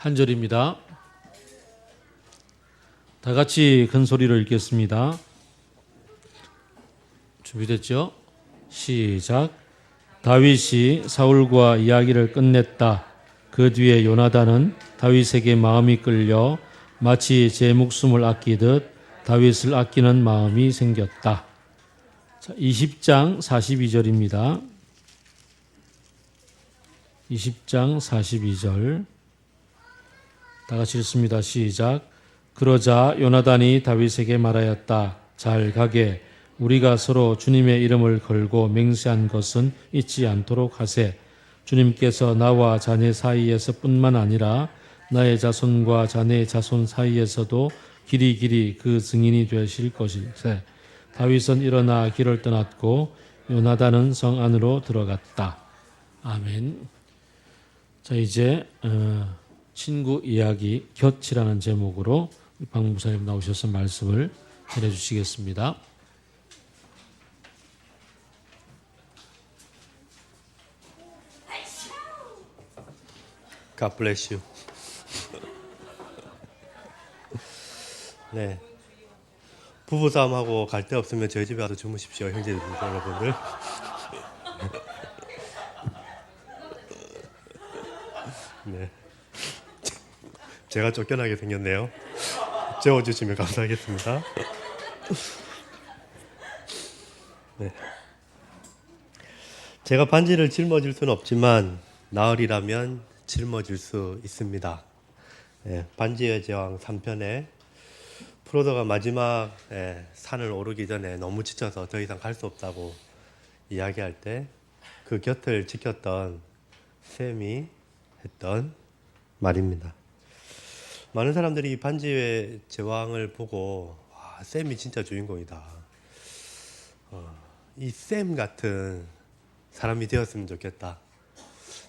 한 절입니다. 다 같이 큰 소리로 읽겠습니다. 준비됐죠? 시작. 다윗이 사울과 이야기를 끝냈다. 그 뒤에 요나단은 다윗에게 마음이 끌려 마치 제 목숨을 아끼듯 다윗을 아끼는 마음이 생겼다. 20장 42절입니다. 20장 42절 다 같이 읽습니다. 시작. 그러자 요나단이 다윗에게 말하였다. 잘 가게. 우리가 서로 주님의 이름을 걸고 맹세한 것은 잊지 않도록 하세. 주님께서 나와 자네 사이에서 뿐만 아니라 나의 자손과 자네의 자손 사이에서도 길이 그 증인이 되실 것일세. 다윗은 일어나 길을 떠났고 요나단은 성 안으로 들어갔다. 아멘. 자, 이제 친구 이야기 곁이라는 제목으로 박 목사님 나오셔서 말씀을 전해주시겠습니다. God bless you. 네. 부부싸움하고 갈 데 없으면 저희 집에 와서 주무십시오, 형제들, 여러분들. 네. 제가 쫓겨나게 생겼네요. 재워주시면 감사하겠습니다. 네. 제가 반지를 짊어질 수는 없지만 나으리라면 짊어질 수 있습니다. 네, 반지의 제왕 3편에 프로도가 마지막 산을 오르기 전에 너무 지쳐서 더 이상 갈 수 없다고 이야기할 때 그 곁을 지켰던 샘이 했던 말입니다. 많은 사람들이 이 반지의 제왕을 보고 와, 샘이 진짜 주인공이다. 이 샘 같은 사람이 되었으면 좋겠다.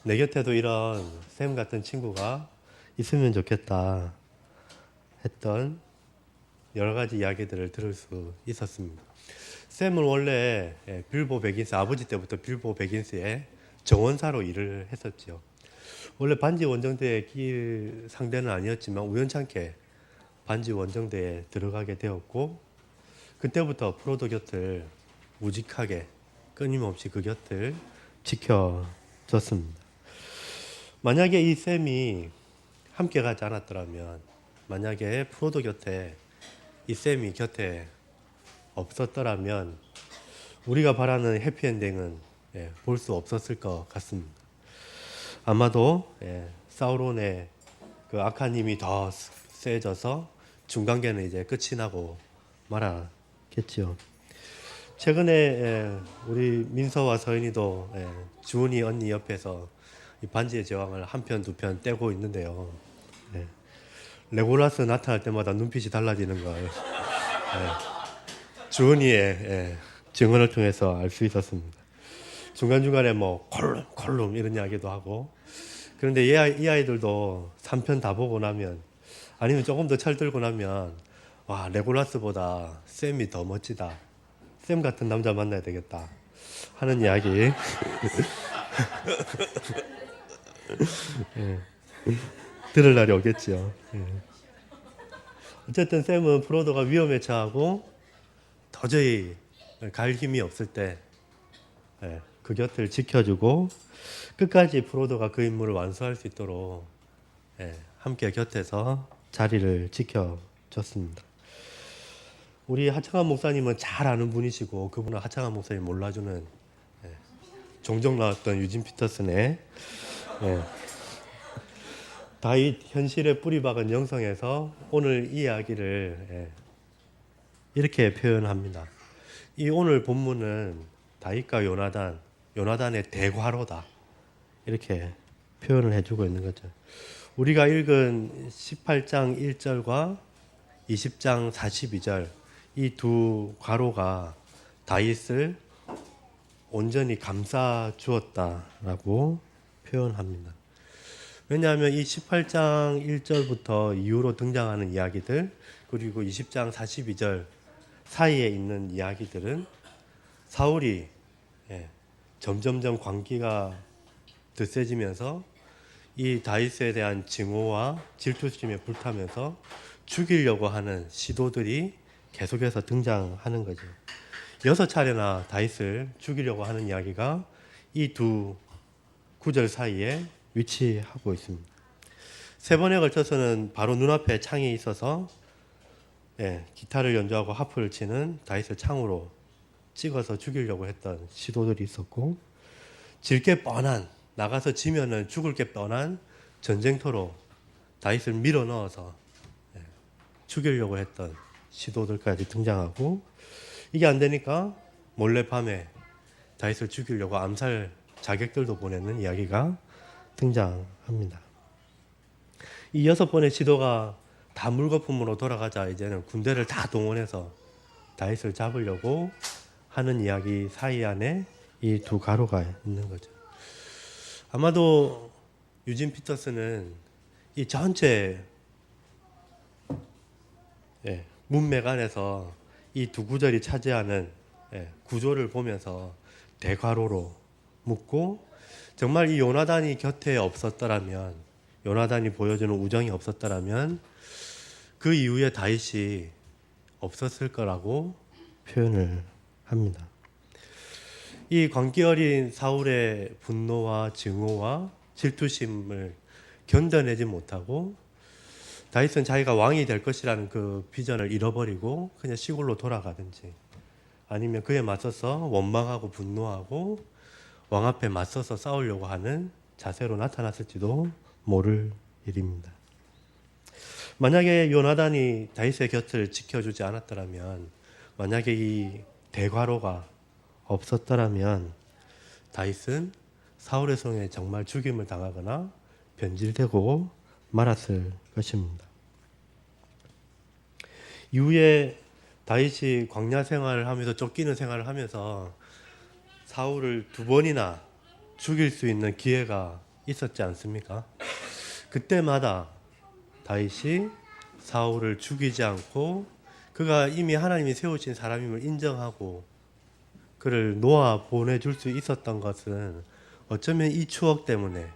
내 곁에도 이런 샘 같은 친구가 있으면 좋겠다 했던 여러 가지 이야기들을 들을 수 있었습니다. 샘은 원래 빌보 베긴스, 아버지 때부터 빌보 베긴스의 정원사로 일을 했었죠. 원래 반지 원정대에 끼일 상대는 아니었지만 우연찮게 반지 원정대에 들어가게 되었고, 그때부터 프로도 곁을 우직하게 끊임없이 그 곁을 지켜줬습니다. 만약에 이 샘이 함께 가지 않았더라면, 만약에 프로도 곁에 이 샘이 곁에 없었더라면 우리가 바라는 해피엔딩은 볼 수 없었을 것 같습니다. 아마도 사우론의 그 악한 힘이 더 세져서 중간계는 이제 끝이 나고 말았겠지요. 최근에 우리 민서와 서연이도 주은이 언니 옆에서 이 반지의 제왕을 한 편, 두 편 떼고 있는데요. 레골라스 나타날 때마다 눈빛이 달라지는 걸 주은이의 증언을 통해서 알 수 있었습니다. 중간중간에 뭐 콜룸 이런 이야기도 하고, 그런데 이 아이들도 3편 다 보고 나면, 아니면 조금 더 철들고 나면, 와, 레골라스보다 샘이 더 멋지다, 샘 같은 남자 만나야 되겠다 하는 이야기 들을 날이 오겠지요. 어쨌든 샘은 프로도가 위험에 처하고 도저히 갈 힘이 없을 때 그 곁을 지켜주고 끝까지 프로도가 그 임무를 완수할 수 있도록 함께 곁에서 자리를 지켜줬습니다. 우리 하창한 목사님은 잘 아는 분이시고, 그분은 하창한 목사님 몰라주는 종종 나왔던 유진 피터슨의 다윗 현실에 뿌리 박은 영성에서 오늘 이 이야기를 이렇게 표현합니다. 이 오늘 본문은 다윗과 요나단의 대화로다, 이렇게 표현을 해주고 있는 거죠. 우리가 읽은 18장 1절과 20장 42절 이 두 과로가 다윗을 온전히 감싸 주었다라고 표현합니다. 왜냐하면 이 18장 1절부터 이후로 등장하는 이야기들, 그리고 20장 42절 사이에 있는 이야기들은 사울이 점점점 광기가 드세지면서 이 다윗에 대한 증오와 질투심에 불타면서 죽이려고 하는 시도들이 계속해서 등장하는 거죠. 6차례나 다윗을 죽이려고 하는 이야기가 이 두 구절 사이에 위치하고 있습니다. 3번에 걸쳐서는 바로 눈앞에 창이 있어서 기타를 연주하고 하프를 치는 다윗을 창으로 찍어서 죽이려고 했던 시도들이 있었고, 질게 뻔한, 나가서 지면은 죽을 게 뻔한 전쟁터로 다윗을 밀어 넣어서 죽이려고 했던 시도들까지 등장하고, 이게 안 되니까 몰래 밤에 다윗을 죽이려고 암살 자객들도 보내는 이야기가 등장합니다. 이 6번의 시도가 다 물거품으로 돌아가자 이제는 군대를 다 동원해서 다윗을 잡으려고 하는 이야기 사이 안에 이 두 가로가 있는 거죠. 아마도 유진 피터스는 이 전체 문맥 안에서 이 두 구절이 차지하는 구조를 보면서 대괄호로 묻고, 정말 이 요나단이 곁에 없었더라면, 요나단이 보여주는 우정이 없었더라면 그 이후에 다윗이 없었을 거라고 표현을 합니다. 이 광기 어린 사울의 분노와 증오와 질투심을 견뎌내지 못하고 다윗은 자기가 왕이 될 것이라는 그 비전을 잃어버리고 그냥 시골로 돌아가든지, 아니면 그에 맞서서 원망하고 분노하고 왕 앞에 맞서서 싸우려고 하는 자세로 나타났을지도 모를 일입니다. 만약에 요나단이 다윗의 곁을 지켜주지 않았더라면, 만약에 이 대괄호가 없었더라면 다윗은 사울의 손에 정말 죽임을 당하거나 변질되고 말았을 것입니다. 이후에 다윗이 광야 생활을 하면서, 쫓기는 생활을 하면서 사울을 2번이나 죽일 수 있는 기회가 있었지 않습니까? 그때마다 다윗이 사울을 죽이지 않고 그가 이미 하나님이 세우신 사람임을 인정하고 그를 놓아 보내줄 수 있었던 것은 어쩌면 이 추억 때문에,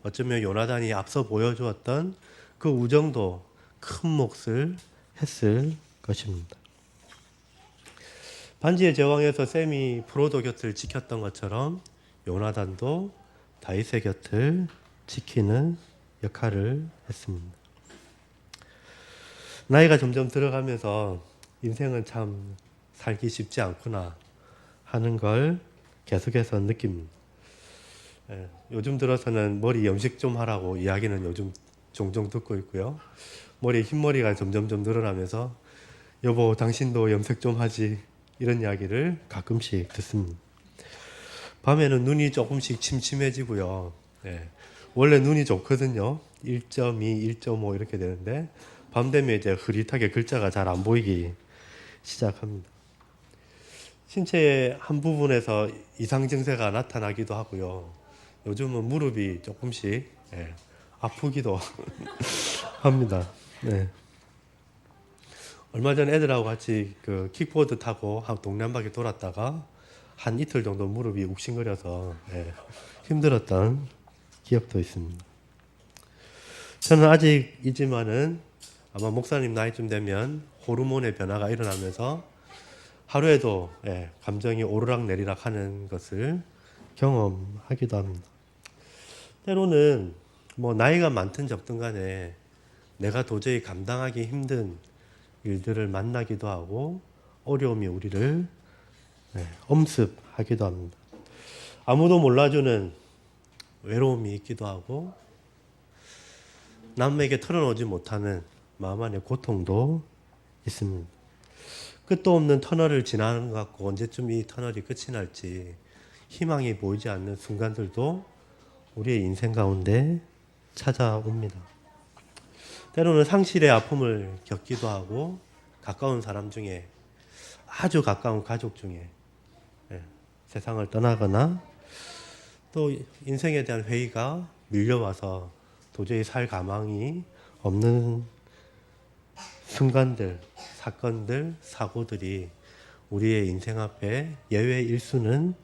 어쩌면 요나단이 앞서 보여주었던 그 우정도 큰 몫을 했을 것입니다. 반지의 제왕에서 샘이 프로도 곁을 지켰던 것처럼 요나단도 다윗의 곁을 지키는 역할을 했습니다. 나이가 점점 들어가면서 인생은 참 살기 쉽지 않구나 하는 걸 계속해서 느낍니다. 요즘 들어서는 머리 염색 좀 하라고 이야기는 요즘 종종 듣고 있고요. 머리에 흰머리가 점점점 늘어나면서 여보 당신도 염색 좀 하지, 이런 이야기를 가끔씩 듣습니다. 밤에는 눈이 조금씩 침침해지고요. 원래 눈이 좋거든요. 1.2, 1.5 이렇게 되는데 밤 되면 이제 흐릿하게 글자가 잘 안 보이기 시작합니다. 신체의 한 부분에서 이상 증세가 나타나기도 하고요. 요즘은 무릎이 조금씩 아프기도 합니다. 얼마 전 애들하고 같이 그 킥보드 타고 동네 한 바퀴 돌았다가 한 이틀 정도 무릎이 욱신거려서 힘들었던 기억도 있습니다. 저는 아직이지만은 아마 목사님 나이쯤 되면 호르몬의 변화가 일어나면서 하루에도 감정이 오르락 내리락 하는 것을 경험하기도 합니다. 때로는 뭐 나이가 많든 적든 간에 내가 도저히 감당하기 힘든 일들을 만나기도 하고 어려움이 우리를 엄습하기도 합니다. 아무도 몰라주는 외로움이 있기도 하고 남에게 털어놓지 못하는 마음 안의 고통도 있습니다. 끝도 없는 터널을 지나는 것 같고 언제쯤 이 터널이 끝이 날지 희망이 보이지 않는 순간들도 우리의 인생 가운데 찾아옵니다. 때로는 상실의 아픔을 겪기도 하고 가까운 사람 중에, 아주 가까운 가족 중에 세상을 떠나거나 또 인생에 대한 회의가 밀려와서 도저히 살 가망이 없는 순간들, 사건들, 사고들이 우리의 인생 앞에 예외일 수는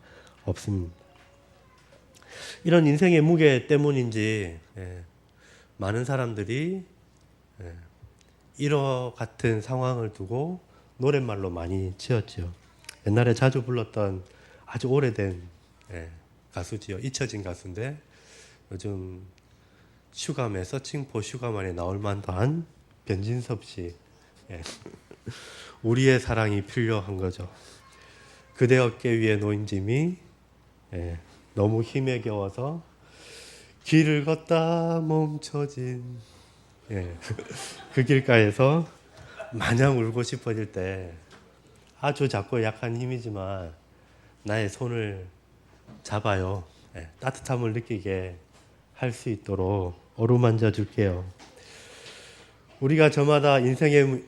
없습니다. 이런 인생의 무게 때문인지 많은 사람들이 이와 같은 상황을 두고 노랫말로 많이 지었죠. 옛날에 자주 불렀던 아주 오래된 가수지요. 잊혀진 가수인데 요즘 슈감에 서칭포 슈가만에 나올 만도 한 변진섭 씨. 우리의 사랑이 필요한 거죠. 그대 어깨 위에 놓인 짐이 너무 힘에 겨워서 길을 걷다 멈춰진 그 길가에서 마냥 울고 싶어질 때 아주 작고 약한 힘이지만 나의 손을 잡아요. 따뜻함을 느끼게 할 수 있도록 어루만져 줄게요. 우리가 저마다 인생의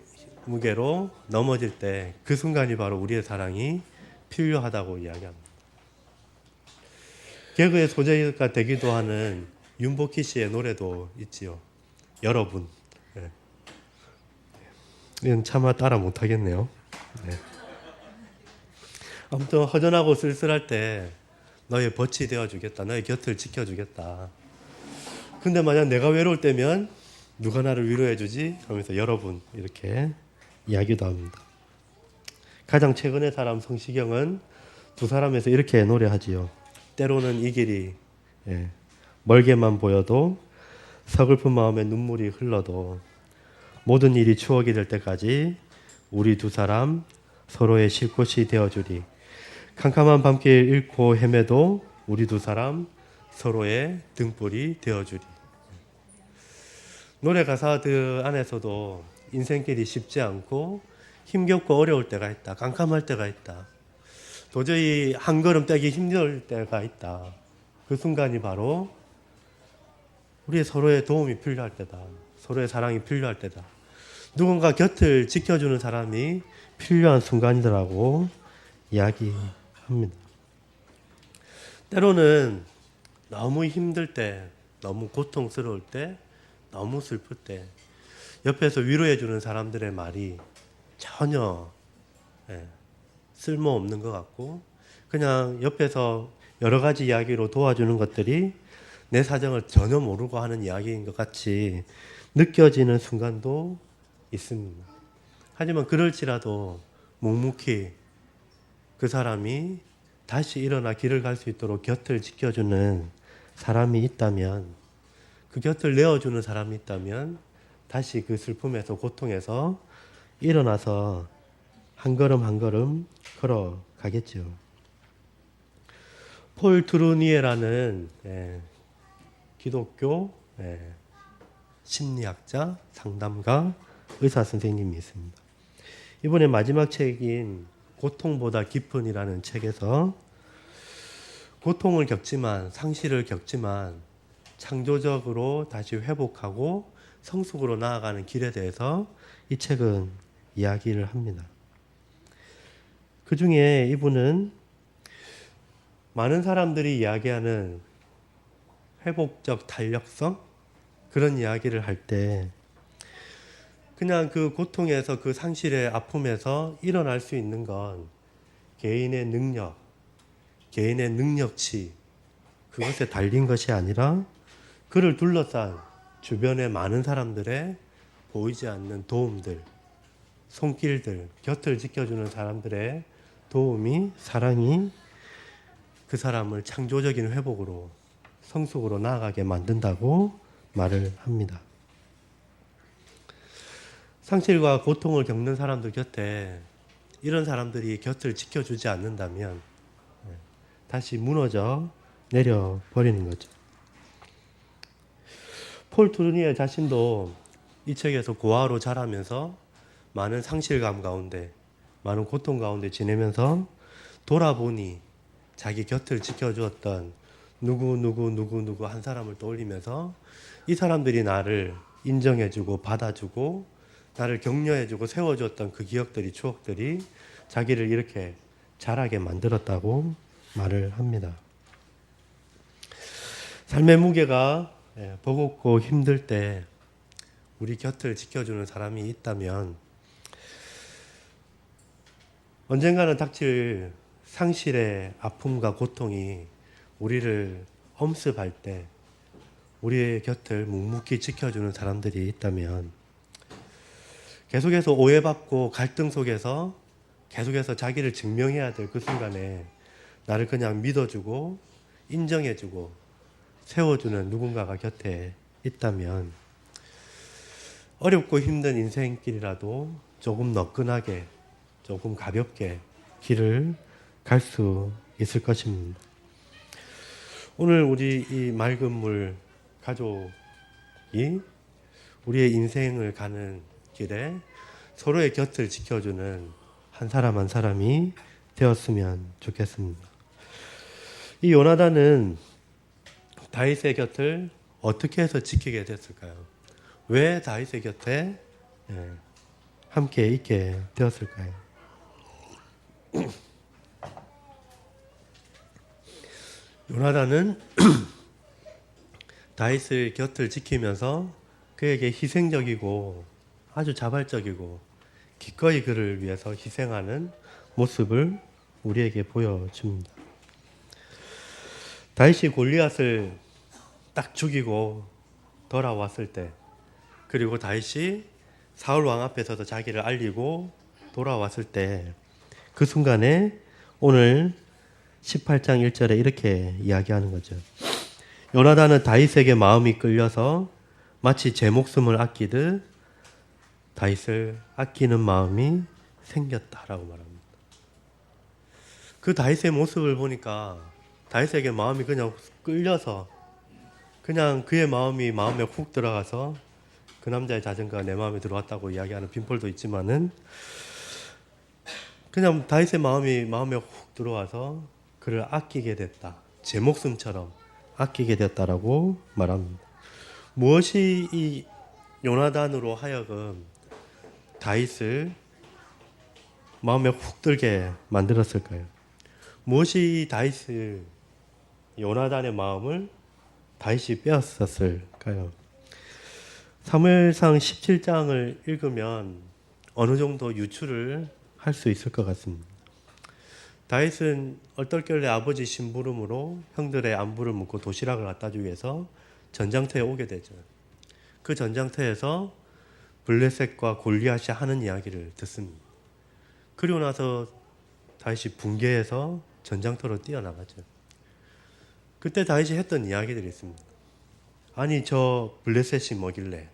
무게로 넘어질 때 그 순간이 바로 우리의 사랑이 필요하다고 이야기합니다. 개그의 소재가 되기도 하는 윤복희 씨의 노래도 있지요. 여러분. 이건 차마 따라 못하겠네요. 아무튼 허전하고 쓸쓸할 때 너의 벗이 되어주겠다. 너의 곁을 지켜주겠다. 근데 만약 내가 외로울 때면 누가 나를 위로해주지? 하면서 여러분 이렇게 이야기도 합니다. 가장 최근의 사람 성시경은 두 사람에서 이렇게 노래하지요. 때로는 이 길이 멀게만 보여도 서글픈 마음에 눈물이 흘러도 모든 일이 추억이 될 때까지 우리 두 사람 서로의 쉴 곳이 되어주리. 캄캄한 밤길 잃고 헤매도 우리 두 사람 서로의 등불이 되어주리. 노래 가사들 안에서도 인생길이 쉽지 않고 힘겹고 어려울 때가 있다. 깜깜할 때가 있다. 도저히 한 걸음 떼기 힘들 때가 있다. 그 순간이 바로 우리 서로의 도움이 필요할 때다. 서로의 사랑이 필요할 때다. 누군가 곁을 지켜주는 사람이 필요한 순간이더라고 이야기합니다. 때로는 너무 힘들 때, 너무 고통스러울 때, 너무 슬플 때 옆에서 위로해주는 사람들의 말이 전혀 쓸모없는 것 같고 그냥 옆에서 여러 가지 이야기로 도와주는 것들이 내 사정을 전혀 모르고 하는 이야기인 것 같이 느껴지는 순간도 있습니다. 하지만 그럴지라도 묵묵히 그 사람이 다시 일어나 길을 갈 수 있도록 곁을 지켜주는 사람이 있다면, 그 곁을 내어주는 사람이 있다면 다시 그 슬픔에서 고통에서 일어나서 한 걸음 한 걸음 걸어가겠죠. 폴 트루니에라는 기독교 심리학자, 상담가, 의사 선생님이 있습니다. 이번에 마지막 책인 고통보다 깊은이라는 책에서 고통을 겪지만, 상실을 겪지만 창조적으로 다시 회복하고 성숙으로 나아가는 길에 대해서 이 책은 이야기를 합니다. 그 중에 이분은 많은 사람들이 이야기하는 회복적 탄력성, 그런 이야기를 할 때 그냥 그 고통에서, 그 상실의 아픔에서 일어날 수 있는 건 개인의 능력, 개인의 능력치, 그것에 달린 것이 아니라 그를 둘러싼 주변의 많은 사람들의 보이지 않는 도움들, 손길들, 곁을 지켜주는 사람들의 도움이, 사랑이 그 사람을 창조적인 회복으로, 성숙으로 나아가게 만든다고 말을 합니다. 상실과 고통을 겪는 사람들 곁에 이런 사람들이 곁을 지켜주지 않는다면 다시 무너져 내려버리는 거죠. 폴 트루니에 자신도 이 책에서 고아로 자라면서 많은 상실감 가운데, 많은 고통 가운데 지내면서 돌아보니 자기 곁을 지켜주었던 누구 한 사람을 떠올리면서 이 사람들이 나를 인정해주고 받아주고 나를 격려해주고 세워주었던 그 기억들이, 추억들이 자기를 이렇게 자라게 만들었다고 말을 합니다. 삶의 무게가 버겁고 힘들 때 우리 곁을 지켜주는 사람이 있다면 언젠가는 닥칠 상실의 아픔과 고통이 우리를 엄습할 때 우리의 곁을 묵묵히 지켜주는 사람들이 있다면, 계속해서 오해받고 갈등 속에서 계속해서 자기를 증명해야 될 그 순간에 나를 그냥 믿어주고 인정해주고 세워주는 누군가가 곁에 있다면, 어렵고 힘든 인생길이라도 조금 너끈하게, 조금 가볍게 길을 갈 수 있을 것입니다. 오늘 우리 이 맑은 물 가족이 우리의 인생을 가는 길에 서로의 곁을 지켜주는 한 사람 한 사람이 되었으면 좋겠습니다. 이 요나단은 다윗의 곁을 어떻게 해서 지키게 됐을까요? 왜 다윗의 곁에 함께 있게 되었을까요? 요나단은 다윗의 곁을 지키면서 그에게 희생적이고 아주 자발적이고 기꺼이 그를 위해서 희생하는 모습을 우리에게 보여줍니다. 다윗이 골리앗을 딱 죽이고 돌아왔을 때, 그리고 다윗이 사울 왕 앞에서도 자기를 알리고 돌아왔을 때, 그 순간에 오늘 18장 1절에 이렇게 이야기하는 거죠. 요나단은 다윗에게 마음이 끌려서 마치 제 목숨을 아끼듯 다윗을 아끼는 마음이 생겼다라고 말합니다. 그 다윗의 모습을 보니까 다윗에게 마음이 그냥 끌려서, 그냥 그의 마음에 훅 들어가서 그 남자의 자전거가 내 마음에 들어왔다고 이야기하는 빈폴도 있지만은, 그냥 다윗의 마음에 훅 들어와서 그를 아끼게 됐다. 제 목숨처럼 아끼게 됐다라고 말합니다. 무엇이 이 요나단으로 하여금 다윗을 마음에 훅 들게 만들었을까요? 무엇이 요나단의 마음을 다윗이 빼앗았을까요? 사무엘상 17장을 읽으면 어느 정도 유추를 할 수 있을 것 같습니다. 다윗은 얼떨결에 아버지 심부름으로 형들의 안부를 묻고 도시락을 갖다 주기 위해서 전장터에 오게 되죠. 그 전장터에서 블레셋과 골리앗이 하는 이야기를 듣습니다. 그리고 나서 다윗이 붕괴해서 전장터로 뛰어나가죠. 그때 다윗이 했던 이야기들이 있습니다. 아니 저 블레셋이 뭐길래,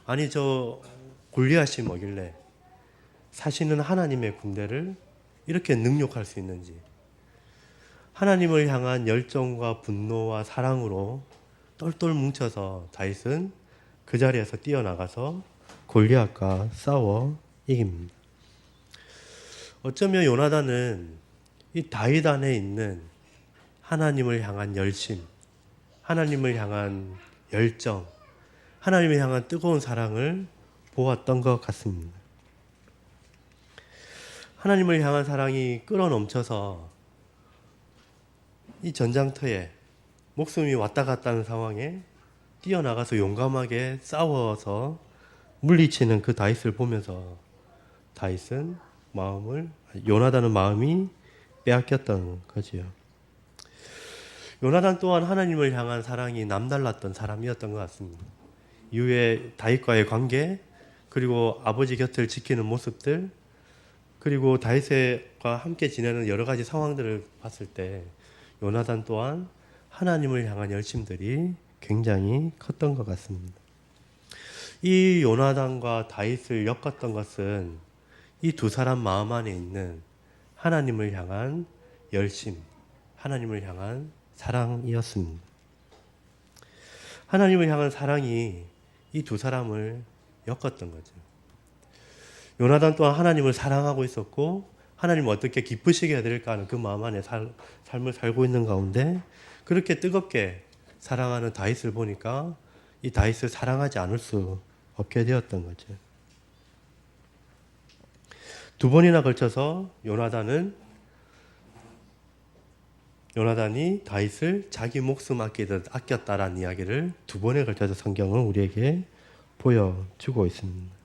아니 저 골리앗이 뭐길래 사시는 하나님의 군대를 이렇게 능욕할 수 있는지, 하나님을 향한 열정과 분노와 사랑으로 똘똘 뭉쳐서 다윗은 그 자리에서 뛰어나가서 골리앗과 싸워 이깁니다. 어쩌면 요나단은 이 다윗 안에 있는 하나님을 향한 열심, 하나님을 향한 열정, 하나님을 향한 뜨거운 사랑을 보았던 것 같습니다. 하나님을 향한 사랑이 끌어넘쳐서 이 전장터에 목숨이 왔다 갔다 하는 상황에 뛰어나가서 용감하게 싸워서 물리치는 그 다윗을 보면서 요나단은 마음이 빼앗겼던 거지요. 요나단 또한 하나님을 향한 사랑이 남달랐던 사람이었던 것 같습니다. 이후에 다윗과의 관계, 그리고 아버지 곁을 지키는 모습들, 그리고 다윗과 함께 지내는 여러 가지 상황들을 봤을 때 요나단 또한 하나님을 향한 열심들이 굉장히 컸던 것 같습니다. 이 요나단과 다윗을 엮었던 것은 이 두 사람 마음 안에 있는 하나님을 향한 열심, 하나님을 향한 사랑이었습니다. 하나님을 향한 사랑이 이 두 사람을 엮었던 거죠. 요나단 또한 하나님을 사랑하고 있었고, 하나님을 어떻게 기쁘시게 해드릴까 하는 그 마음 안에 삶을 살고 있는 가운데, 그렇게 뜨겁게 사랑하는 다윗을 보니까 이 다윗을 사랑하지 않을 수 없게 되었던 거죠. 두 번이나 걸쳐서 요나단이 다윗을 자기 목숨 아끼듯 아꼈다라는 이야기를 두 번에 걸쳐서 성경은 우리에게 보여주고 있습니다.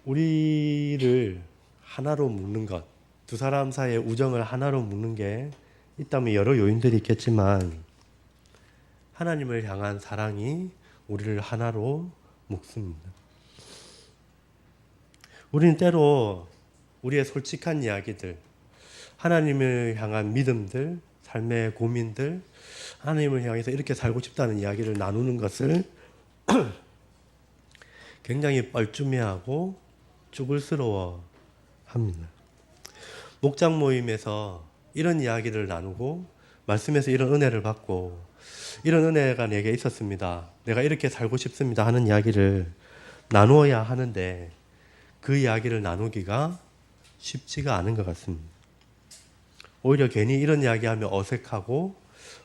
우리를 하나로 묶는 것, 두 사람 사이의 우정을 하나로 묶는 게 있다면 여러 요인들이 있겠지만 하나님을 향한 사랑이 우리를 하나로 묶습니다. 우리는 때로 우리의 솔직한 이야기들, 하나님을 향한 믿음들, 삶의 고민들, 하나님을 향해서 이렇게 살고 싶다는 이야기를 나누는 것을 굉장히 뻘쭘해하고 쭈글스러워 합니다. 목장 모임에서 이런 이야기를 나누고 말씀에서 이런 은혜를 받고 이런 은혜가 내게 있었습니다. 내가 이렇게 살고 싶습니다 하는 이야기를 나누어야 하는데 그 이야기를 나누기가 쉽지가 않은 것 같습니다. 오히려 괜히 이런 이야기하면 어색하고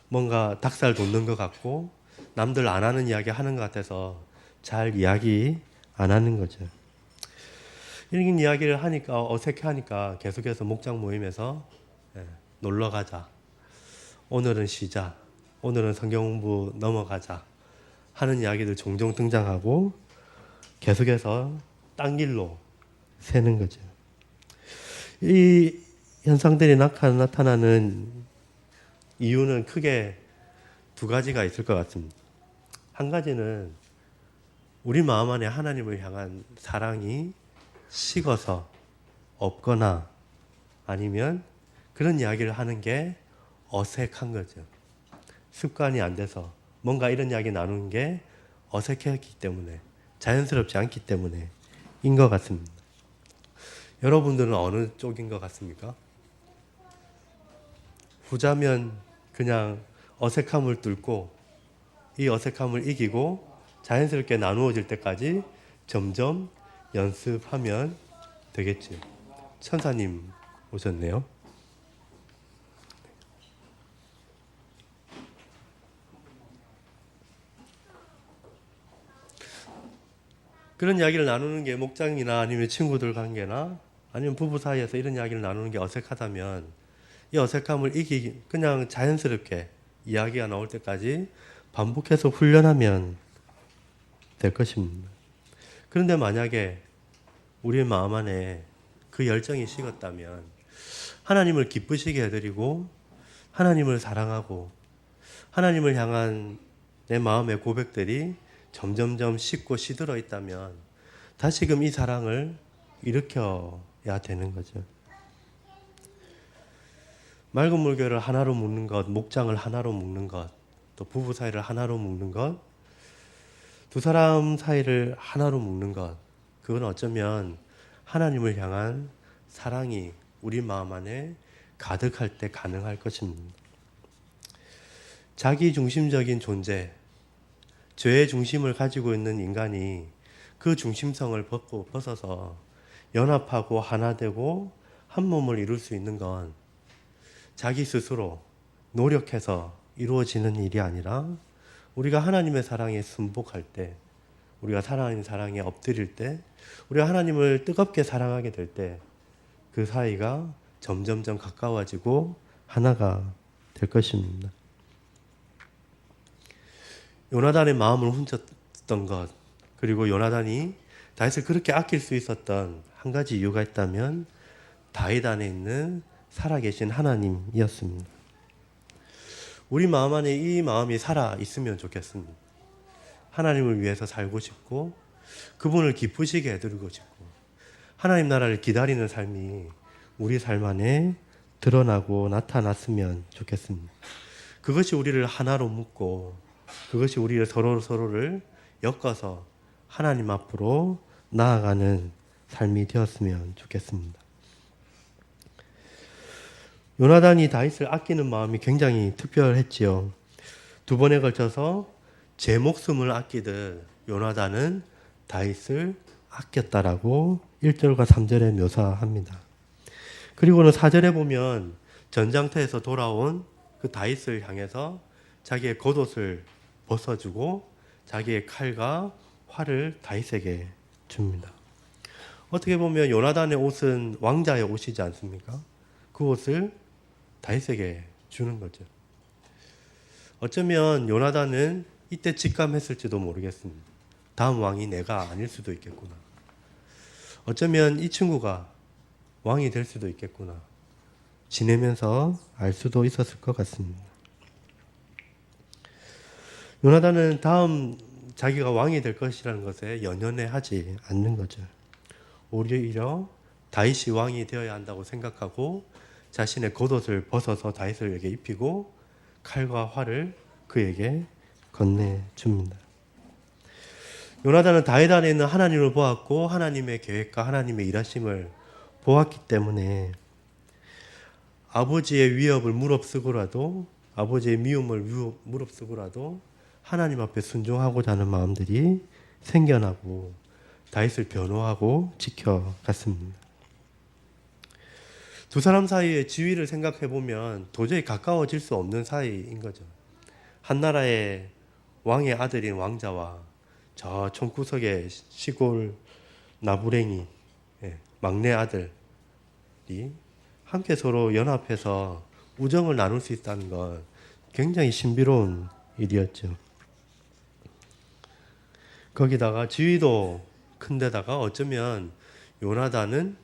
뭔가 닭살 돋는 것 같고 남들 안 하는 이야기 하는 것 같아서 잘 이야기 안 하는 거죠. 이런 이야기를 하니까 어색해하니까 계속해서 목장 모임에서 놀러 가자. 오늘은 쉬자. 오늘은 성경 공부 넘어가자. 하는 이야기들 종종 등장하고 계속해서 딴 길로 새는 거죠. 이 현상들이 나타나는 이유는 크게 두 가지가 있을 것 같습니다. 한 가지는 우리 마음 안에 하나님을 향한 사랑이 식어서 없거나 아니면 그런 이야기를 하는 게 어색한 거죠. 습관이 안 돼서 뭔가 이런 이야기 나누는 게 어색했기 때문에 자연스럽지 않기 때문에 인 것 같습니다. 여러분들은 어느 쪽인 것 같습니까? 후자면 그냥 어색함을 뚫고 이 어색함을 이기고 자연스럽게 나누어질 때까지 점점 연습하면 되겠죠. 천사님 오셨네요. 그런 이야기를 나누는 게 목장이나 아니면 친구들 관계나 아니면 부부 사이에서 이런 이야기를 나누는 게 어색하다면 이 어색함을 그냥 자연스럽게 이야기가 나올 때까지 반복해서 훈련하면 될 것입니다. 그런데 만약에 우리의 마음 안에 그 열정이 식었다면 하나님을 기쁘시게 해드리고 하나님을 사랑하고 하나님을 향한 내 마음의 고백들이 점점점 식고 시들어 있다면 다시금 이 사랑을 일으켜야 되는 거죠. 맑은 물결을 하나로 묶는 것, 목장을 하나로 묶는 것, 또 부부 사이를 하나로 묶는 것, 두 사람 사이를 하나로 묶는 것, 그건 어쩌면 하나님을 향한 사랑이 우리 마음 안에 가득할 때 가능할 것입니다. 자기 중심적인 존재, 죄의 중심을 가지고 있는 인간이 그 중심성을 벗어서 연합하고 하나 되고 한 몸을 이룰 수 있는 건 자기 스스로 노력해서 이루어지는 일이 아니라 우리가 하나님의 사랑에 순복할 때, 우리가 하나님의 사랑에 엎드릴 때, 우리가 하나님을 뜨겁게 사랑하게 될 때 그 사이가 점점점 가까워지고 하나가 될 것입니다. 요나단의 마음을 훔쳤던 것, 그리고 요나단이 다윗을 그렇게 아낄 수 있었던 한 가지 이유가 있다면 다윗 안에 있는 살아계신 하나님이었습니다. 우리 마음 안에 이 마음이 살아 있으면 좋겠습니다. 하나님을 위해서 살고 싶고 그분을 기쁘시게 해드리고 싶고 하나님 나라를 기다리는 삶이 우리 삶 안에 드러나고 나타났으면 좋겠습니다. 그것이 우리를 하나로 묶고 그것이 우리를 서로를 엮어서 하나님 앞으로 나아가는 삶이 되었으면 좋겠습니다. 요나단이 다윗을 아끼는 마음이 굉장히 특별했지요. 두 번에 걸쳐서 제 목숨을 아끼듯 요나단은 다윗을 아꼈다라고 1절과 3절에 묘사합니다. 그리고는 4절에 보면 전장터에서 돌아온 그 다윗을 향해서 자기의 겉옷을 벗어주고 자기의 칼과 활을 다윗에게 줍니다. 어떻게 보면 요나단의 옷은 왕자의 옷이지 않습니까? 그 옷을 다윗에게 주는 거죠. 어쩌면 요나단은 이때 직감했을지도 모르겠습니다. 다음 왕이 내가 아닐 수도 있겠구나. 어쩌면 이 친구가 왕이 될 수도 있겠구나. 지내면서 알 수도 있었을 것 같습니다. 요나단은 다음 자기가 왕이 될 것이라는 것에 연연해하지 않는 거죠. 오히려 다윗이 왕이 되어야 한다고 생각하고 자신의 겉옷을 벗어서 다윗에게 입히고 칼과 활을 그에게 건네줍니다. 요나단은 다윗 안에 있는 하나님을 보았고 하나님의 계획과 하나님의 일하심을 보았기 때문에 아버지의 위협을 무릅쓰고라도 아버지의 미움을 무릅쓰고라도 하나님 앞에 순종하고자 하는 마음들이 생겨나고 다윗을 변호하고 지켜갔습니다. 두 사람 사이의 지위를 생각해 보면 도저히 가까워질 수 없는 사이인 거죠. 한 나라의 왕의 아들인 왕자와 저 총구석의 시골 나부랭이 막내 아들이 함께 서로 연합해서 우정을 나눌 수 있다는 건 굉장히 신비로운 일이었죠. 거기다가 지위도 큰데다가 어쩌면 요나단은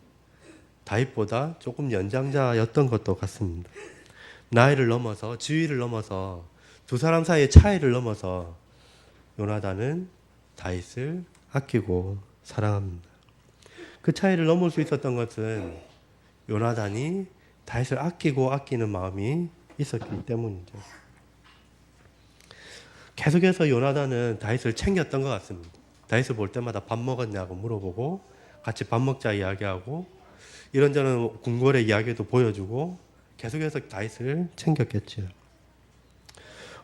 다윗보다 조금 연장자였던 것도 같습니다. 나이를 넘어서 지위를 넘어서 두 사람 사이의 차이를 넘어서 요나단은 다윗을 아끼고 사랑합니다. 그 차이를 넘을 수 있었던 것은 요나단이 다윗을 아끼고 아끼는 마음이 있었기 때문이죠. 계속해서 요나단은 다윗을 챙겼던 것 같습니다. 다윗을 볼 때마다 밥 먹었냐고 물어보고 같이 밥 먹자 이야기하고 이런저런 궁궐의 이야기도 보여주고 계속해서 다윗을 챙겼겠죠.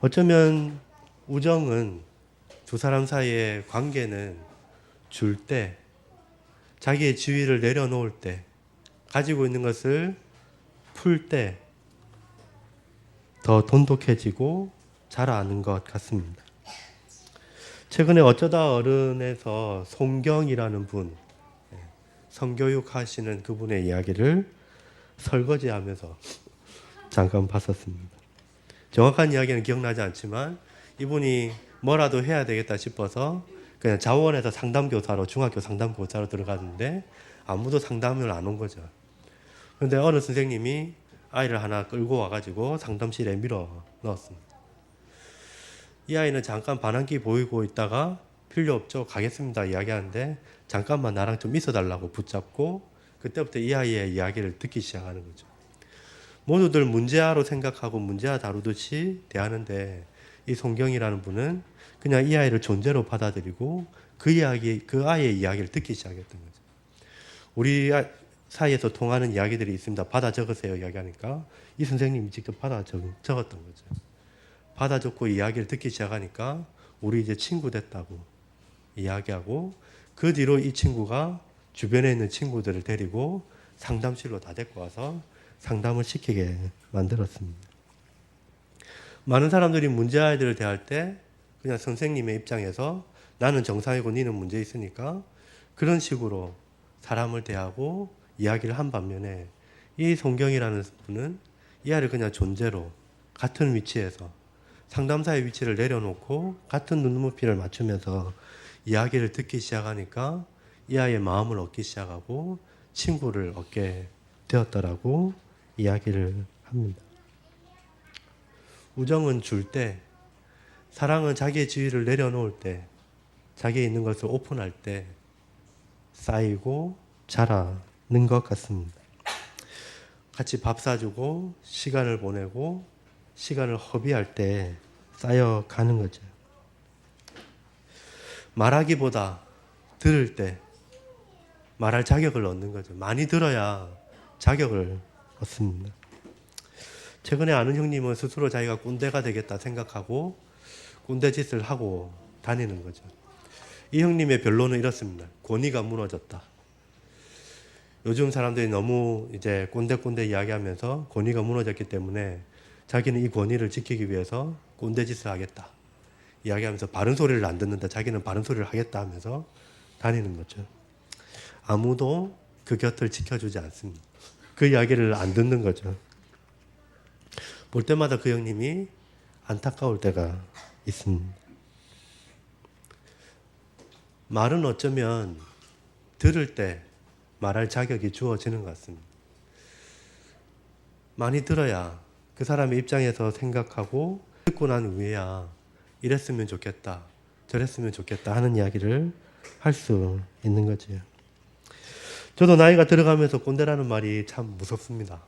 어쩌면 우정은 두 사람 사이의 관계는 줄 때, 자기의 지위를 내려놓을 때, 가지고 있는 것을 풀 때 더 돈독해지고 자라는 것 같습니다. 최근에 어쩌다 어른에서 송경이라는 분, 성교육 하시는 그분의 이야기를 설거지하면서 잠깐 봤었습니다. 정확한 이야기는 기억나지 않지만 이분이 뭐라도 해야 되겠다 싶어서 그냥 자원에서 상담교사로 중학교 상담교사로 들어갔는데 아무도 상담을 안 온 거죠. 그런데 어느 선생님이 아이를 하나 끌고 와가지고 상담실에 밀어 넣었습니다. 이 아이는 잠깐 반항기 보이고 있다가 필요 없죠 가겠습니다 이야기하는데 잠깐만 나랑 좀 있어달라고 붙잡고 그때부터 이 아이의 이야기를 듣기 시작하는 거죠. 모두들 문제아로 생각하고 문제아 다루듯이 대하는데 이 송경이라는 분은 그냥 이 아이를 존재로 받아들이고 그 아이의 이야기를 듣기 시작했던 거죠. 우리 사이에서 통하는 이야기들이 있습니다. 받아 적으세요 이야기하니까 이 선생님이 직접 받아 적었던 거죠. 받아 적고 이야기를 듣기 시작하니까 우리 이제 친구 됐다고 이야기하고 그 뒤로 이 친구가 주변에 있는 친구들을 데리고 상담실로 다 데리고 와서 상담을 시키게 만들었습니다. 많은 사람들이 문제아이들을 대할 때 그냥 선생님의 입장에서 나는 정상이고 니는 문제 있으니까 그런 식으로 사람을 대하고 이야기를 한 반면에 이 송경이라는 분은 이 아이를 그냥 존재로 같은 위치에서 상담사의 위치를 내려놓고 같은 눈높이를 맞추면서 이야기를 듣기 시작하니까 이 아이의 마음을 얻기 시작하고 친구를 얻게 되었더라고 이야기를 합니다. 우정은 줄 때, 사랑은 자기의 지위를 내려놓을 때, 자기에 있는 것을 오픈할 때 쌓이고 자라는 것 같습니다. 같이 밥 사주고 시간을 보내고 시간을 허비할 때 쌓여가는 거죠. 말하기보다 들을 때 말할 자격을 얻는 거죠. 많이 들어야 자격을 얻습니다. 최근에 아는 형님은 스스로 자기가 꼰대가 되겠다 생각하고 꼰대 짓을 하고 다니는 거죠. 이 형님의 변론은 이렇습니다. 권위가 무너졌다. 요즘 사람들이 너무 이제 꼰대 이야기하면서 권위가 무너졌기 때문에 자기는 이 권위를 지키기 위해서 꼰대 짓을 하겠다. 이야기하면서 바른 소리를 안 듣는다. 자기는 바른 소리를 하겠다 하면서 다니는 거죠. 아무도 그 곁을 지켜주지 않습니다. 그 이야기를 안 듣는 거죠. 볼 때마다 그 형님이 안타까울 때가 있습니다. 말은 어쩌면 들을 때 말할 자격이 주어지는 것 같습니다. 많이 들어야 그 사람의 입장에서 생각하고 듣고 난 후에야 이랬으면 좋겠다, 저랬으면 좋겠다 하는 이야기를 할 수 있는 거지. 저도 나이가 들어가면서 꼰대라는 말이 참 무섭습니다.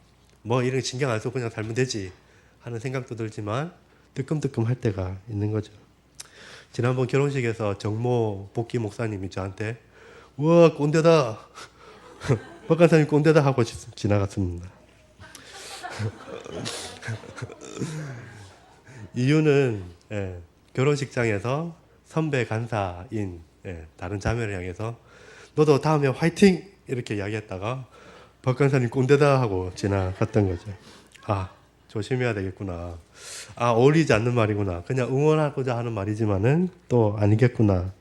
뭐 이런 신경 안 쓰고 그냥 살면 되지 하는 생각도 들지만 뜨끔뜨끔 할 때가 있는 거죠. 지난번 결혼식에서 정모 복귀 목사님이 저한테 와 꼰대다 박간사님 꼰대다 하고 지나갔습니다. 이유는 결혼식장에서 선배 간사인 다른 자매를 향해서 너도 다음에 화이팅 이렇게 이야기했다가 박간사님 꼰대다 하고 지나갔던 거죠. 아 조심해야 되겠구나. 아 어울리지 않는 말이구나. 그냥 응원하고자 하는 말이지만은 또 아니겠구나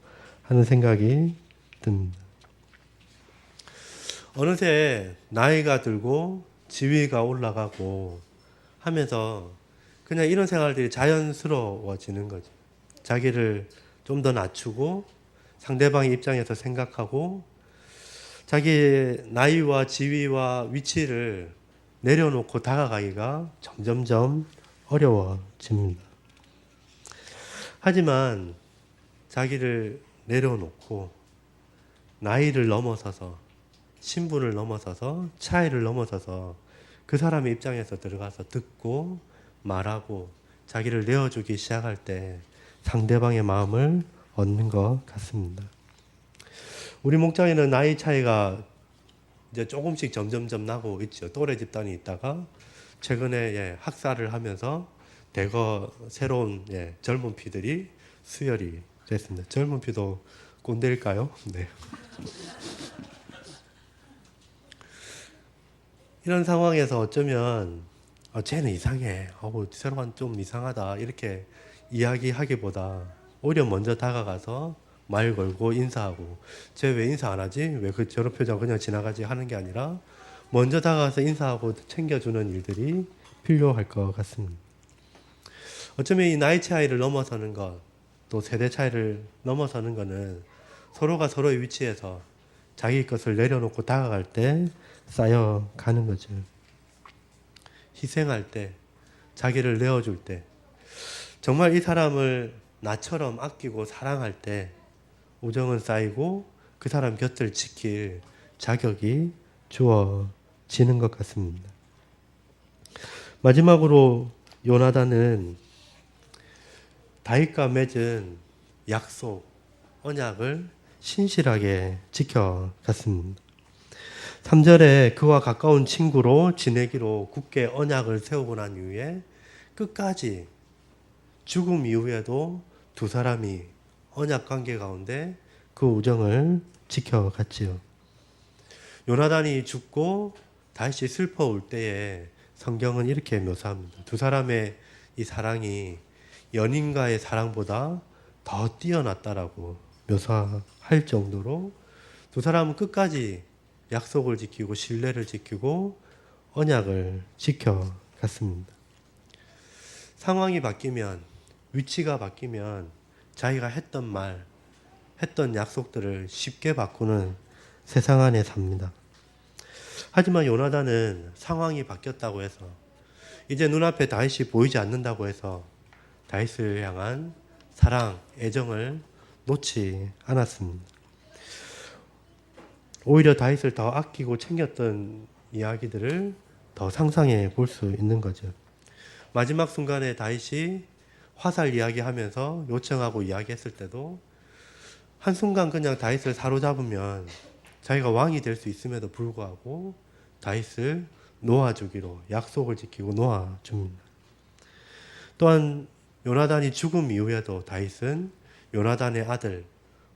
하는 생각이 듭니다. 어느새 나이가 들고 지위가 올라가고 하면서 그냥 이런 생활들이 자연스러워지는 거죠. 자기를 좀 더 낮추고 상대방의 입장에서 생각하고 자기 나이와 지위와 위치를 내려놓고 다가가기가 점점점 어려워집니다. 하지만 자기를 내려놓고 나이를 넘어서서 신분을 넘어서서 차이를 넘어서서 그 사람의 입장에서 들어가서 듣고 말하고 자기를 내어주기 시작할 때 상대방의 마음을 얻는 것 같습니다. 우리 목장에는 나이 차이가 이제 조금씩 점점점 나고 있죠. 또래 집단이 있다가 최근에 학살을 하면서 대거 새로운 젊은 피들이 수혈이 됐습니다. 젊은 피도 꼰대일까요? 네. 이런 상황에서 어쩌면 쟤는 이상해. 새로운 좀 이상하다. 이렇게 이야기하기보다 오히려 먼저 다가가서 말 걸고 인사하고 쟤 왜 인사 안 하지? 왜 저런 표정 그냥 지나가지 하는 게 아니라 먼저 다가가서 인사하고 챙겨주는 일들이 필요할 것 같습니다. 어쩌면 이 나이 차이를 넘어서는 것, 또 세대 차이를 넘어서는 것은 서로가 서로의 위치에서 자기 것을 내려놓고 다가갈 때 쌓여가는 거죠. 희생할 때, 자기를 내어줄 때, 정말 이 사람을 나처럼 아끼고 사랑할 때 우정은 쌓이고 그 사람 곁을 지킬 자격이 주어지는 것 같습니다. 마지막으로 요나단은 다윗과 맺은 약속, 언약을 신실하게 지켜갔습니다. 3절에 그와 가까운 친구로 지내기로 굳게 언약을 세우고 난 이후에 끝까지 죽음 이후에도 두 사람이 언약 관계 가운데 그 우정을 지켜갔지요. 요나단이 죽고 다시 슬퍼올 때에 성경은 이렇게 묘사합니다. 두 사람의 이 사랑이 연인과의 사랑보다 더 뛰어났다라고 묘사할 정도로 두 사람은 끝까지 약속을 지키고 신뢰를 지키고 언약을 지켜갔습니다. 상황이 바뀌면 위치가 바뀌면 자기가 했던 말, 했던 약속들을 쉽게 바꾸는 세상 안에 삽니다. 하지만 요나단은 상황이 바뀌었다고 해서 이제 눈앞에 다윗이 보이지 않는다고 해서 다윗을 향한 사랑, 애정을 놓지 않았습니다. 오히려 다윗을 더 아끼고 챙겼던 이야기들을 더 상상해 볼 수 있는 거죠. 마지막 순간에 다윗이 화살 이야기하면서 요청하고 이야기했을 때도 한순간 그냥 다윗을 사로잡으면 자기가 왕이 될 수 있음에도 불구하고 다윗을 놓아주기로 약속을 지키고 놓아줍니다. 또한 요나단이 죽음 이후에도 다윗은 요나단의 아들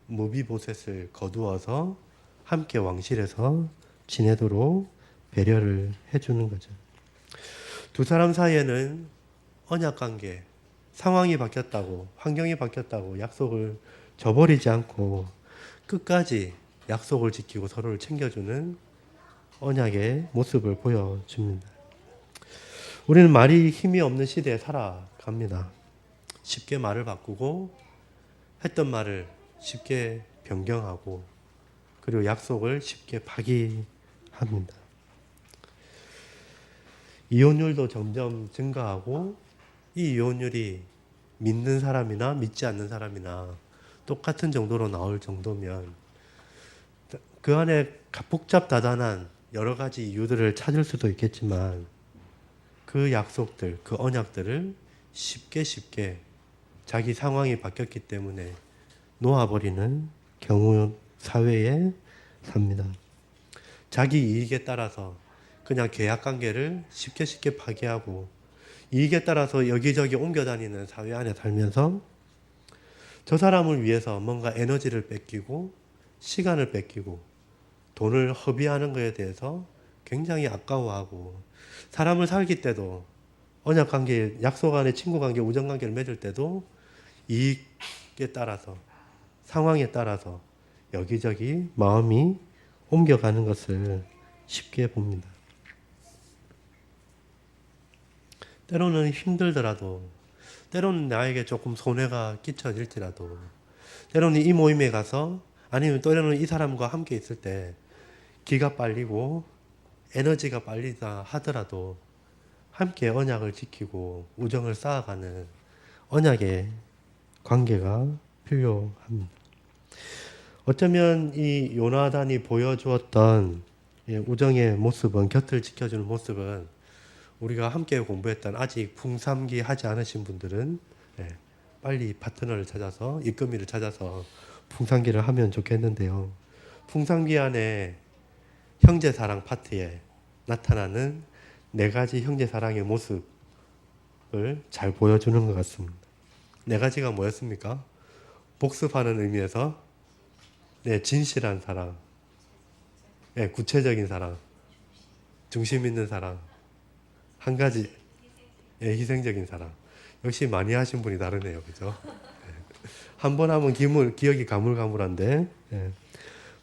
무비보셋을 거두어서 함께 왕실에서 지내도록 배려를 해주는 거죠. 두 사람 사이에는 언약관계, 상황이 바뀌었다고, 환경이 바뀌었다고 약속을 저버리지 않고 끝까지 약속을 지키고 서로를 챙겨주는 언약의 모습을 보여줍니다. 우리는 말이 힘이 없는 시대에 살아갑니다. 쉽게 말을 바꾸고 했던 말을 쉽게 변경하고 그리고 약속을 쉽게 파기합니다. 이혼율도 점점 증가하고 이 이혼율이 믿는 사람이나 믿지 않는 사람이나 똑같은 정도로 나올 정도면 그 안에 복잡다단한 여러 가지 이유들을 찾을 수도 있겠지만 그 약속들, 그 언약들을 쉽게 자기 상황이 바뀌었기 때문에 놓아버리는 경우 사회에 삽니다. 자기 이익에 따라서 그냥 계약 관계를 쉽게 파기하고 이익에 따라서 여기저기 옮겨다니는 사회 안에 살면서 저 사람을 위해서 뭔가 에너지를 뺏기고 시간을 뺏기고 돈을 허비하는 것에 대해서 굉장히 아까워하고 사람을 살기 때도 언약관계, 약속안에 친구관계, 우정관계를 맺을 때도 이익에 따라서 상황에 따라서 여기저기 마음이 옮겨가는 것을 쉽게 봅니다. 때로는 힘들더라도 때로는 나에게 조금 손해가 끼쳐질지라도 때로는 이 모임에 가서 아니면 때로는 이 사람과 함께 있을 때 기가 빨리고 에너지가 빨리다 하더라도 함께 언약을 지키고 우정을 쌓아가는 언약의 관계가 필요합니다. 어쩌면 이 요나단이 보여주었던 우정의 모습은, 곁을 지켜주는 모습은 우리가 함께 공부했던 아직 풍삼기 하지 않으신 분들은 빨리 파트너를 찾아서 입금이를 찾아서 풍삼기를 하면 좋겠는데요. 풍삼기 안에 형제사랑 파트에 나타나는 4가지 형제사랑의 모습을 잘 보여주는 것 같습니다. 4가지가 뭐였습니까? 복습하는 의미에서 진실한 사랑, 구체적인 사랑, 중심 있는 사랑, 한 가지 희생적인 사랑. 역시 많이 하신 분이 다르네요. 그죠? 한 번 하면 기억이 가물가물한데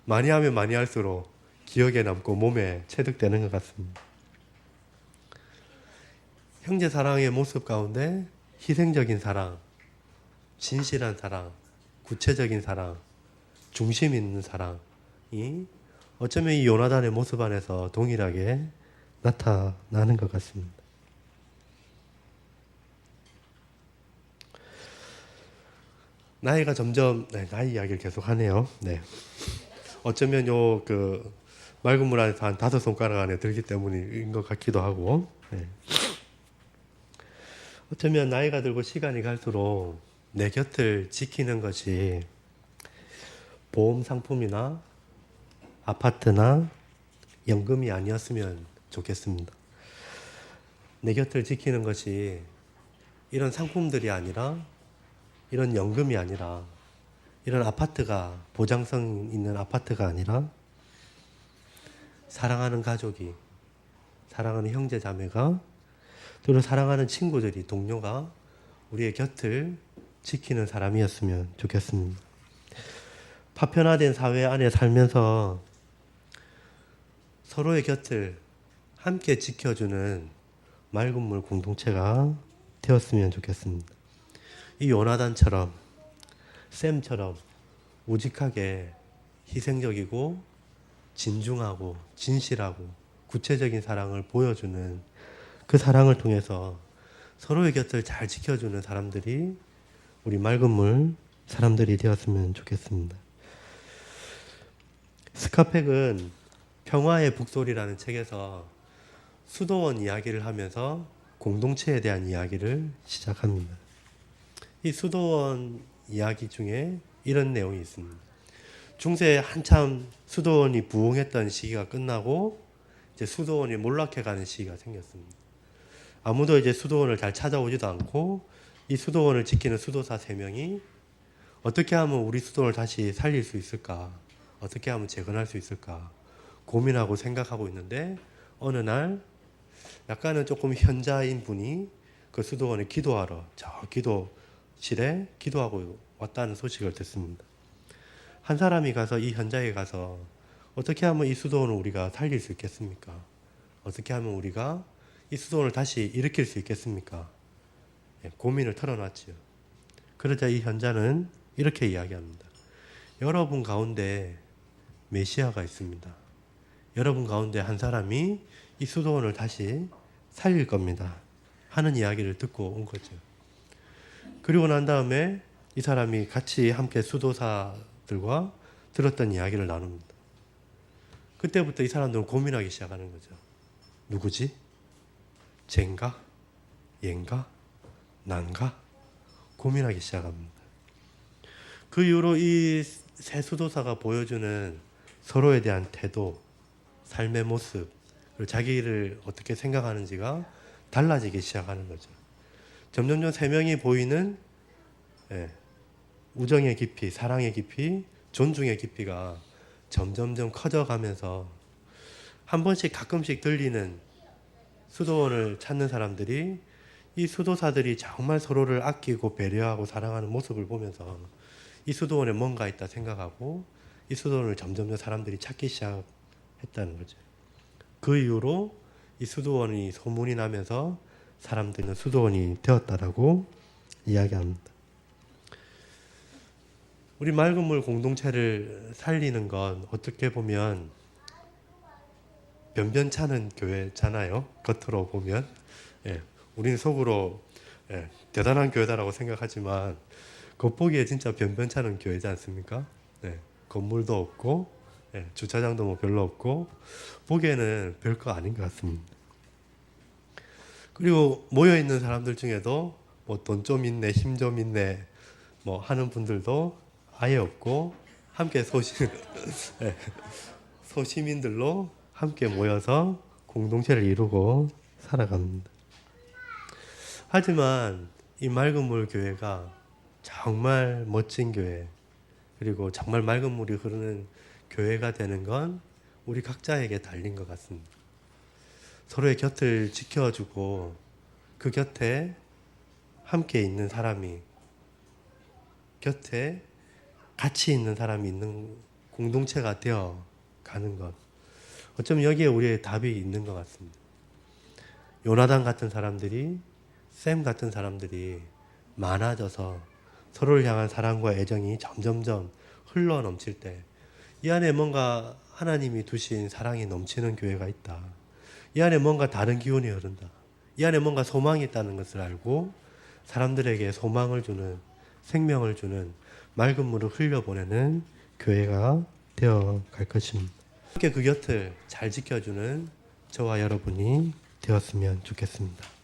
많이 하면 많이 할수록 기억에 남고 몸에 체득되는 것 같습니다. 형제 사랑의 모습 가운데 희생적인 사랑, 진실한 사랑, 구체적인 사랑, 중심 있는 사랑이 어쩌면 이 요나단의 모습 안에서 동일하게 나타나는 것 같습니다. 나이가 점점 나이 이야기를 계속 하네요. 어쩌면 맑은 물 안에서 한 5손가락 안에 들기 때문인 것 같기도 하고 어쩌면 나이가 들고 시간이 갈수록 내 곁을 지키는 것이 보험 상품이나 아파트나 연금이 아니었으면 좋겠습니다. 내 곁을 지키는 것이 이런 상품들이 아니라 이런 연금이 아니라 이런 아파트가 보장성 있는 아파트가 아니라 사랑하는 가족이 사랑하는 형제 자매가 또는 사랑하는 친구들이 동료가 우리의 곁을 지키는 사람이었으면 좋겠습니다. 파편화된 사회 안에 살면서 서로의 곁을 함께 지켜주는 맑은 물 공동체가 되었으면 좋겠습니다. 이 요나단처럼 샘처럼 우직하게 희생적이고 진중하고 진실하고 구체적인 사랑을 보여주는 그 사랑을 통해서 서로의 곁을 잘 지켜주는 사람들이 우리 맑은 물 사람들이 되었으면 좋겠습니다. 스카펙은 평화의 북소리라는 책에서 수도원 이야기를 하면서 공동체에 대한 이야기를 시작합니다. 이 수도원 이야기 중에 이런 내용이 있습니다. 중세에 한참 수도원이 부흥했던 시기가 끝나고 이제 수도원이 몰락해가는 시기가 생겼습니다. 아무도 이제 수도원을 잘 찾아오지도 않고 이 수도원을 지키는 수도사 3명이 어떻게 하면 우리 수도원을 다시 살릴 수 있을까? 어떻게 하면 재건할 수 있을까? 고민하고 생각하고 있는데 어느 날 약간은 조금 현자인 분이 그 수도원에 기도하러 저 기도실에 기도하고 왔다는 소식을 듣습니다. 한 사람이 가서 이 현장에 가서 어떻게 하면 이 수도원을 우리가 살릴 수 있겠습니까? 어떻게 하면 우리가 이 수도원을 다시 일으킬 수 있겠습니까? 고민을 털어놨지요. 그러자 이 현자는 이렇게 이야기합니다. 여러분 가운데 메시아가 있습니다. 여러분 가운데 한 사람이 이 수도원을 다시 살릴 겁니다 하는 이야기를 듣고 온 거죠. 그리고 난 다음에 이 사람이 같이 함께 수도사들과 들었던 이야기를 나눕니다. 그때부터 이 사람들은 고민하기 시작하는 거죠. 누구지? 쟤인가? 얘인가? 난가? 고민하기 시작합니다. 그 이후로 이 세 수도사가 보여주는 서로에 대한 태도, 삶의 모습, 그리고 자기를 어떻게 생각하는지가 달라지기 시작하는 거죠. 점점점 세 명이 보이는 우정의 깊이, 사랑의 깊이, 존중의 깊이가 점점점 커져가면서 한 번씩 가끔씩 들리는 수도원을 찾는 사람들이 이 수도사들이 정말 서로를 아끼고 배려하고 사랑하는 모습을 보면서 이 수도원에 뭔가 있다 생각하고 이 수도원을 점점 사람들이 찾기 시작했다는 거죠. 그 이후로 이 수도원이 소문이 나면서 사람들은 수도원이 되었다라고 이야기합니다. 우리 맑은 물 공동체를 살리는 건 어떻게 보면 변변찮은 교회잖아요. 겉으로 보면 우리는 속으로 대단한 교회다라고 생각하지만 겉보기에 진짜 변변찮은 교회지 않습니까? 건물도 없고 주차장도 뭐 별로 없고 보기에는 별거 아닌 것 같습니다. 그리고 모여있는 사람들 중에도 뭐 돈 좀 있네, 힘 좀 있네 뭐 하는 분들도 아예 없고 함께 소시민들로 함께 모여서 공동체를 이루고 살아갑니다. 하지만 이 맑은 물 교회가 정말 멋진 교회, 그리고 정말 맑은 물이 흐르는 교회가 되는 건 우리 각자에게 달린 것 같습니다. 서로의 곁을 지켜주고 그 곁에 함께 있는 사람이, 곁에 같이 있는 사람이 있는 공동체가 되어 가는 것. 어쩌면 여기에 우리의 답이 있는 것 같습니다. 요나단 같은 사람들이, 샘 같은 사람들이 많아져서 서로를 향한 사랑과 애정이 점점점 흘러 넘칠 때, 이 안에 뭔가 하나님이 두신 사랑이 넘치는 교회가 있다. 이 안에 뭔가 다른 기운이 흐른다. 이 안에 뭔가 소망이 있다는 것을 알고 사람들에게 소망을 주는, 생명을 주는 맑은 물을 흘려보내는 교회가 되어 갈 것입니다. 함께 그 곁을 잘 지켜주는 저와 여러분이 되었으면 좋겠습니다.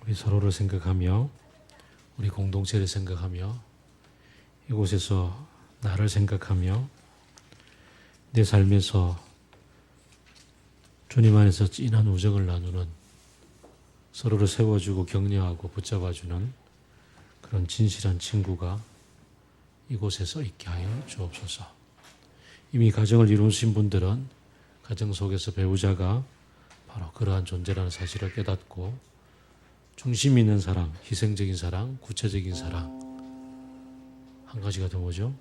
우리 서로를 생각하며 우리 공동체를 생각하며 이곳에서 나를 생각하며 내 삶에서 주님 안에서 진한 우정을 나누는, 서로를 세워주고 격려하고 붙잡아주는 그런 진실한 친구가 이곳에서 있게 하여 주옵소서. 이미 가정을 이루신 분들은 가정 속에서 배우자가 바로 그러한 존재라는 사실을 깨닫고 중심 있는 사랑, 희생적인 사랑, 구체적인 사랑, 한 가지가 더 뭐죠?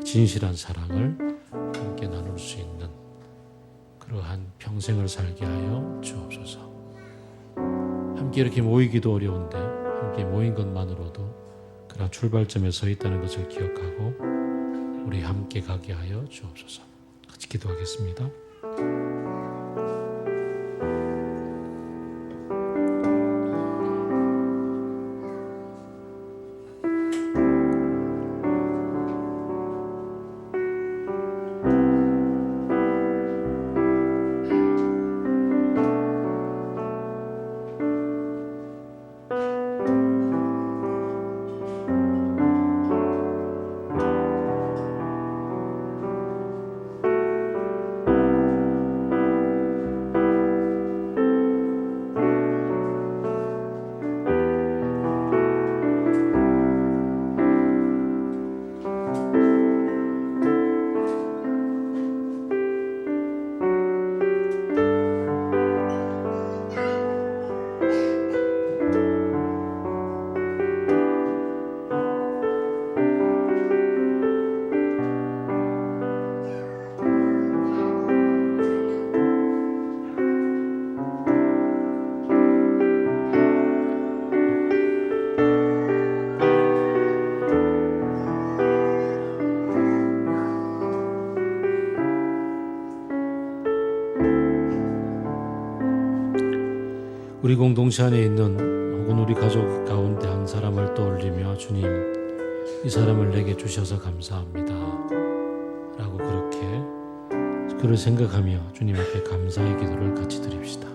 진실한 사랑을 함께 나눌 수 있는 그러한 평생을 살게 하여 주옵소서. 함께 이렇게 모이기도 어려운데 함께 모인 것만으로도 그런 출발점에 서 있다는 것을 기억하고 우리 함께 가게 하여 주옵소서. 같이 기도하겠습니다. 우리 공동체 안에 있는 혹은 우리 가족 가운데 한 사람을 떠올리며 주님, 이 사람을 내게 주셔서 감사합니다 라고 그렇게 그를 생각하며 주님 앞에 감사의 기도를 같이 드립시다.